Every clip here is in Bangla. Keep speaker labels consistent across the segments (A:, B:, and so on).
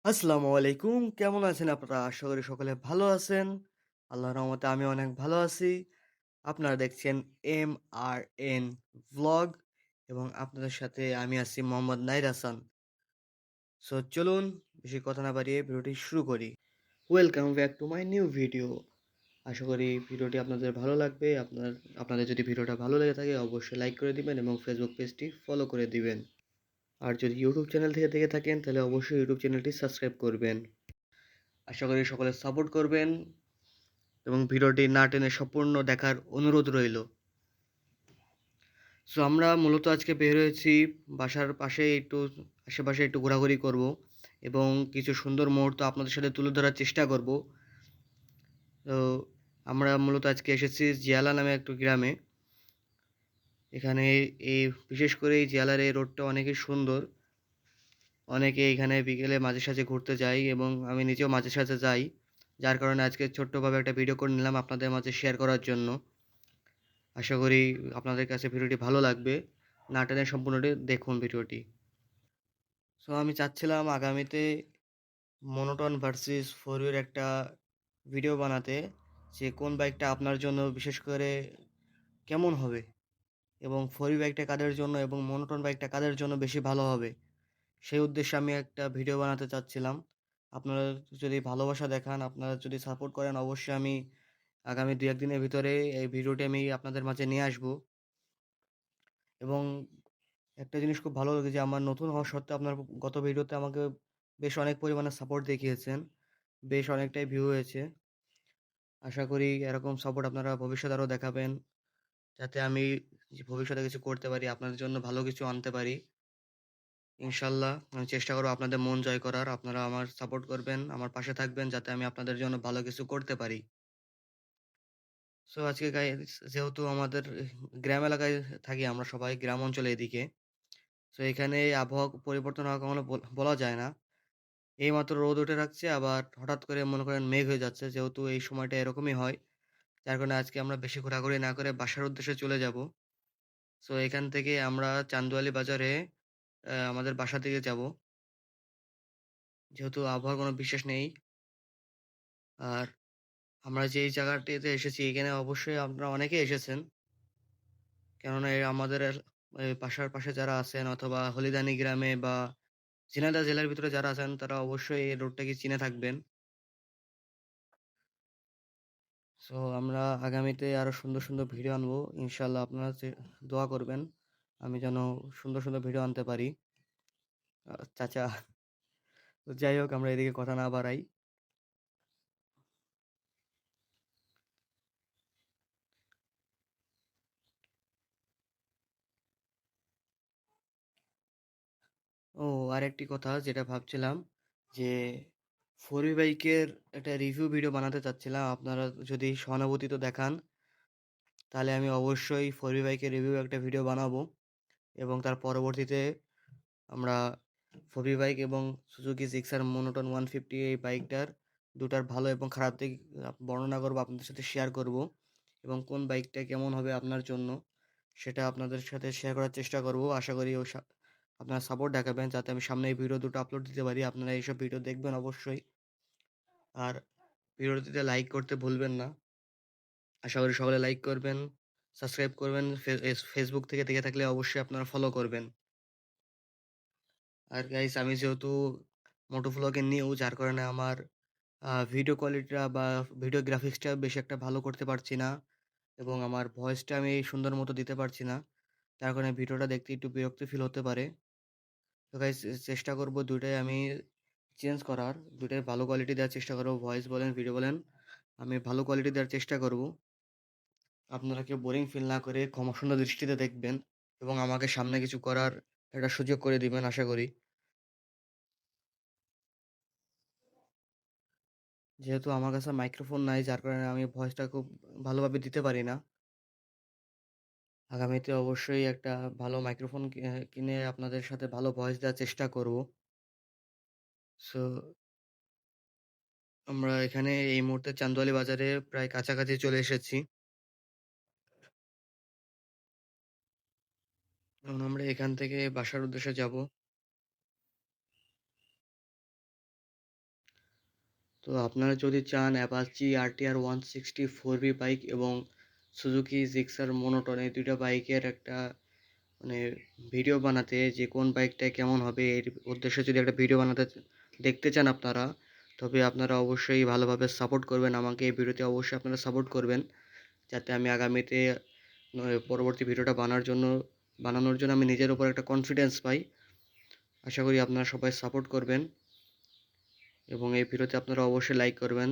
A: আসসালামু আলাইকুম। কেমন আছেন আপনারা? আশা করি সকলে ভালো আছেন। আল্লাহর রহমতে আমি অনেক ভালো আছি। আপনারা দেখছেন MRN ভ্লগ এবং আপনাদের সাথে আমি আছি মোহাম্মদ নাইর হাসান। চলুন বেশি কথা না বাড়িয়ে ভিডিওটি শুরু করি। Welcome back to my new video. আশা করি ভিডিওটি আপনাদের ভালো লাগবে। আপনাদের যদি ভিডিওটা ভালো লেগে থাকে অবশ্যই লাইক করে দিবেন এবং ফেসবুক পেজটি ফলো করে দিবেন। আর যদি ইউটিউব চ্যানেল থেকে দেখে থাকেন তাহলে অবশ্যই ইউটিউব চ্যানেলটি সাবস্ক্রাইব করবেন। আশা করি সকলে সাপোর্ট করবেন এবং ভিডিওটি না টেনে সম্পূর্ণ দেখার অনুরোধ রইল। আমরা মূলত আজকে বের হয়েছি বাসার পাশে একটু আশেপাশে একটু ঘোরাঘুরি করব এবং কিছু সুন্দর মুহূর্ত আপনাদের সাথে তুলে ধরার চেষ্টা করব। তো আমরা মূলত আজকে এসেছি জিয়ালা নামে একটু গ্রামে। এখানে এই বিশেষ করে এই জিয়ালার এই রোডটা অনেকই সুন্দর। অনেকে এখানে বিকেলে মাঝে সাঝে ঘুরতে যায় এবং আমি নিজেও মাঝে সাঝে যাই। যার কারণে আজকে ছোট্টভাবে একটা ভিডিও করে নিলাম আপনাদের মাঝে শেয়ার করার জন্য। আশা করি আপনাদের কাছে ভিডিওটি ভালো লাগবে। না টেনে সম্পূর্ণটি দেখুন ভিডিওটি। আমি চাচ্ছিলাম আগামীতে মোনোটন ভার্সেস 4 এর একটা ভিডিও বানাতে, যে কোন বাইকটা আপনার জন্য বিশেষ করে কেমন হবে এবং 4 বাইকটা কাদের জন্য এবং মোনোটন বাইকটা কাদের জন্য বেশি ভালো হবে। সেই উদ্দেশ্যে আমি একটা ভিডিও বানাতে চাচ্ছিলাম। আপনারা যদি ভালোবাসা দেখান, আপনারা যদি সাপোর্ট করেন অবশ্যই আমি আগামী ২-১ দিনের ভিতরে এই ভিডিওটি আমি আপনাদের মাঝে নিয়ে আসবো। এবং একটা জিনিস খুব ভালো লেগেছে, আমার নতুন হওয়া সত্ত্বেও আপনার গত ভিডিওতে আমাকে বেশ অনেক পরিমাণে সাপোর্ট দেখিয়েছেন। বেশ অনেকটাই ভিউ হয়েছে। আশা করি এরকম সাপোর্ট আপনারা ভবিষ্যতে আরও দেখাবেন। যাতে আমি ভবিষ্যতে কিছু করতে পারি, আপনাদের জন্য ভালো কিছু আনতে পারি। ইনশাআল্লাহ আমি চেষ্টা করব আপনাদের মন জয় করার। আপনারা আমার সাপোর্ট করবেন, আমার পাশে থাকবেন যাতে আমি আপনাদের জন্য ভালো কিছু করতে পারি। আজকে গাইস, যেহেতু আমাদের গ্রাম এলাকায় থাকি আমরা সবাই, গ্রাম অঞ্চলে এদিকে। এখানে আবহাওয়া পরিবর্তন হওয়া কখনো বলা যায় না। এইমাত্র রোদ উঠে রাখছে, আবার হঠাৎ করে মনে করেন মেঘ হয়ে যাচ্ছে। যেহেতু এই সময়টা এরকমই হয়। যার কারণে আজকে আমরা বেশি ঘোরাঘুরি না করে বাসার উদ্দেশ্যে চলে যাব। এখান থেকে আমরা চান্দোয়ালি বাজারে আমাদের বাসা থেকে যাব। যেহেতু আবহাওয়ার কোনো বিশ্বাস নেই। আর আমরা যেই জায়গাটিতে এসেছি এখানে অবশ্যই আপনারা অনেকেই এসেছেন। কেননা আমাদের বাসার পাশে যারা আছেন অথবা হলিদানি গ্রামে বা ঝিনাইদহ জেলার ভিতরে যারা আছেন তারা অবশ্যই এই রোডটাকে চিনে থাকবেন। আমরা আগামীতে আরো সুন্দর, সুন্দর ভিডিও আনবো। ইনশাআল্লাহ আপনারা দোয়া করবেন। আমি যেন সুন্দর, সুন্দর ভিডিও আনতে পারি। চাচা, তো যাই হোক আমরা এদিকে কথা না বাড়াই। ও, আরেকটি কথা যেটা ভাবছিলাম যে 4V বাইকের একটা রিভিউ ভিডিও বানাতে চাচ্ছিলাম। আপনারা যদি সহানুভূতি তো দেখান, তাহলে আমি অবশ্যই 4V বাইকের রিভিউ একটা ভিডিও বানাবো এবং তার পরবর্তীতে আমরা 4V বাইক এবং সুজুকি জিক্সার মোনোটন 150 এই বাইকটার দুটার ভালো এবং খারাপ দিক বর্ণনা করব, আপনাদের সাথে শেয়ার করব এবং কোন বাইকটা কেমন হবে আপনার জন্য সেটা আপনাদের সাথে শেয়ার করার চেষ্টা করব। আশা করি আপনারা সাপোর্ট দেখাবেন যাতে আমি সামনে এই ভিডিও দুটো আপলোড দিতে পারি। আপনারা এইসব ভিডিও দেখবেন অবশ্যই। আর ভিডিওটিতে লাইক করতে ভুলবেন না। আশা করি সকলে লাইক করবেন, সাবস্ক্রাইব করবেন। ফেসবুক থেকে দেখে থাকলে অবশ্যই আপনারা ফলো করবেন। আর গাইস, আমি যেহেতু মোটো ভ্লগে নিউ, যার কারণে আমার ভিডিও কোয়ালিটিটা বা ভিডিও গ্রাফিক্সটা বেশি একটা ভালো করতে পারছি না এবং আমার ভয়েসটা আমি সুন্দর মতো দিতে পারছি না। যার কারণে ভিডিওটা দেখতে একটু বিরক্ত ফিল হতে পারে। তো গাইস, চেষ্টা করব ২ টাই আমি চেঞ্জ করার, ২ টাই ভালো কোয়ালিটি দেওয়ার চেষ্টা করব। ভয়েস বলেন, ভিডিও বলেন, আমি ভালো কোয়ালিটি দেওয়ার চেষ্টা করব। আপনারা কেউ বোরিং ফিল না করে ক্ষমাসুন্দর দৃষ্টিতে দেখবেন এবং আমাকে সামনে কিছু করার একটা সুযোগ করে দিবেন আশা করি। যেহেতু আমার কাছে মাইক্রোফোন নাই, যার কারণে আমি ভয়েসটা খুব ভালোভাবে দিতে পারি না। আগামীতে অবশ্যই একটা ভালো মাইক্রোফোন কিনে আপনাদের সাথে ভালো ভয়েস দেওয়ার চেষ্টা করব। সো আমরা এখানে এই মুহূর্তে চান্দোয়ালি বাজারে প্রায় কাছাকাছি চলে এসেছি। এখন আমরা এখান থেকে বাসার উদ্দেশ্যে যাব। তো আপনারা যদি চান অ্যাপাচি আরটিআর 160 4V বাইক এবং সুজুকি জিক্সার মোনোটন এই দুইটা বাইকের একটা মানে ভিডিও বানাতে, যে কোন বাইকটা কেমন হবে এর উদ্দেশ্যে যদি একটা ভিডিও বানাতে দেখতে চান আপনারা, তবে আপনারা অবশ্যই ভালোভাবে সাপোর্ট করবেন আমাকে। এই ভিডিওতে অবশ্যই আপনারা সাপোর্ট করবেন, যাতে আমি আগামীতে পরবর্তী ভিডিওটা বানানোর জন্য আমি নিজের উপর একটা কনফিডেন্স পাই। আশা করি আপনারা সবাই সাপোর্ট করবেন এবং এই ভিডিওতে আপনারা অবশ্যই লাইক করবেন।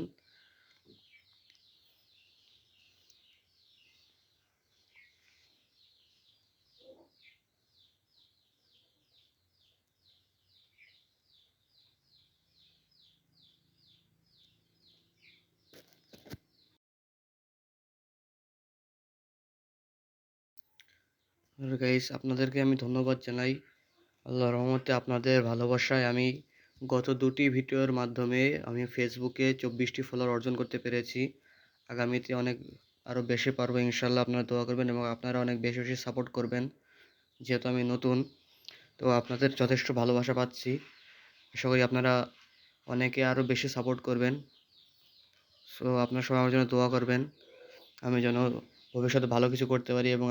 A: আর গাইস, আপনাদেরকে আমি ধন্যবাদ জানাই। আল্লাহর রহমতে আপনাদের ভালোবাসায় আমি গত 2টি ভিডিওর মাধ্যমে আমি ফেসবুকে 24টি ফলোয়ার অর্জন করতে পেরেছি। আগামীতে অনেক আরও বেশি পারবো ইনশাল্লাহ। আপনারা দোয়া করবেন এবং আপনারা অনেক বেশি বেশি সাপোর্ট করবেন, যেহেতু আমি নতুন। তো আপনাদের যথেষ্ট ভালোবাসা পাচ্ছি। আশা করি আপনারা অনেকে আরও বেশি সাপোর্ট করবেন। সো আপনারা সবাই আমার জন্য দোয়া করবেন, আমি যেন ভবিষ্যতে ভালো কিছু করতে পারি এবং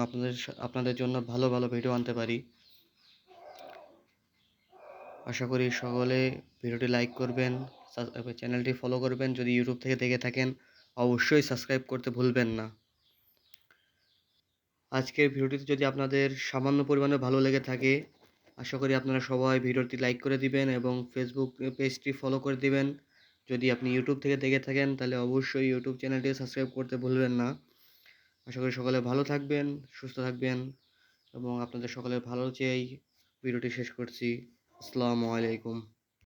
A: আপনাদের জন্য ভালো ভালো ভিডিও আনতে পারি। আশা করি সকলে ভিডিওটি লাইক করবেন, চ্যানেলটি ফলো করবেন। যদি ইউটিউব থেকে দেখে থাকেন অবশ্যই সাবস্ক্রাইব করতে ভুলবেন না। আজকের ভিডিওটিতে যদি আপনাদের সামান্য পরিমাণে ভালো লেগে থাকে, আশা করি আপনারা সবাই ভিডিওটি লাইক করে দিবেন এবং ফেসবুক পেজটি ফলো করে দিবেন। যদি আপনি ইউটিউব থেকে দেখে থাকেন তাহলে অবশ্যই ইউটিউব চ্যানেলটি সাবস্ক্রাইব করতে ভুলবেন না। আশা করি সকলে ভালো থাকবেন, সুস্থ থাকবেন এবং আপনাদের সকলের ভালো চেয়েই ভিডিওটি শেষ করছি। আসসালামু আলাইকুম।